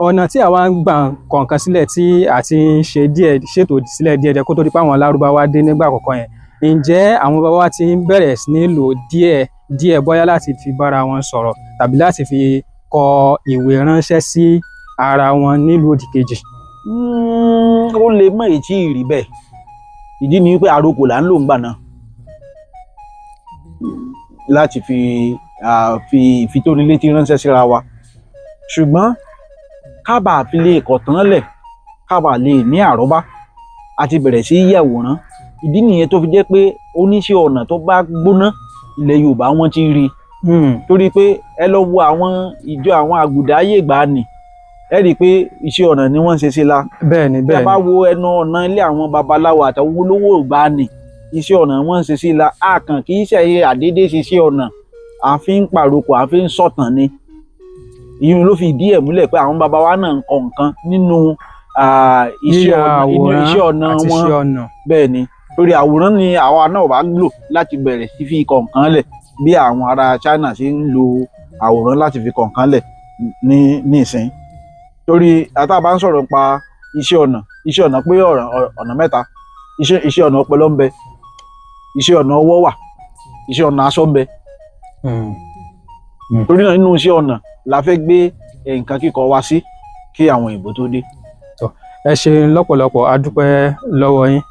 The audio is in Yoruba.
ọ̀nà tí àwa ń gbà kọ̀ọ̀kan sílẹ̀ tí a ti ń ṣètò sílẹ̀ díẹ̀díẹ̀ kó tó di pé àwọn lárúbáwá dé nígbà àkọ́kọ́ yẹn, ǹjẹ́ àwọn bàbá wa ti ń bẹ̀rẹ̀ sí ní lò díẹ̀ bóyá láti fi bára wọn sọ̀rọ̀ tàbí láti fi kọ ìwé ránṣẹ́ sí ara wọn nílùú òdìkejì? Ó lè mọ èyí tí ì rí bẹ́ẹ̀, ìdí ni wípé àrokò là ń lò ń gbà náà láti fi ìfitónilétí ránṣẹ́ síra wa, ṣùgbọ́n kábà fi lè kọ̀tán lẹ̀, kábà lè ní àrọ́bá àti bẹ̀rẹ̀ sí yẹ̀wòrán. Ìdí nìyẹn tó fi jẹ́ pé oníṣẹ́ ọnà tó bá gbóná ilẹ̀ Yorùbá wọ́n ti rí, torí pé ẹ lọ wo àwọn ìjọ àwọn àgùdà ayé ìgbàanì, ẹ rí i pé iṣẹ́ ọnà ni wọ́n ń ṣe sí la. Bẹ́ẹ̀ni. Ẹ bá wo ẹnu ọ̀nà ilé àwọn babaláwo àtàwọn olówó ìgbàanì, iṣẹ́ ọnà wọ́n ń ṣe sí la. Àkàn kì í ṣe àdédé ṣiṣẹ́ ọnà, àfi ń pàrokò, àfi ń sọ̀tàn ni. ìyẹn ló fi ìdí ẹ̀ múlẹ̀ pé àwọn baba wa náà ń kọ nǹkan nínú iṣẹ́ ọnà wọn. Bẹ́ẹ̀ ni, torí àwòrán ni àwa náà wá lò láti bẹ̀rẹ̀ sí fi kọ nǹkan lẹ̀, bí àwọn ará China ṣe ń lo àwòrán láti fi kọ nǹkan lẹ̀ ní ìsìn. Torí àtà bá ń sọ̀rọ̀ pa iṣẹ́ ọnà pé ọ̀nà mẹ́ta. Iṣẹ́ ọnà ọpọlọ ń bẹ, iṣẹ́ ọnà ọwọ́ wà, iṣẹ́ ọnà aṣọ ń bẹ. Torí náà nínú iṣẹ́ ọnà la fẹ́ gbé nǹkan kíkọ wá sí kí àwọn òyìnbó tó dé. Ẹ ṣe lọ́pọ̀lọpọ̀, a dúpẹ́ lọ́wọ́ yín.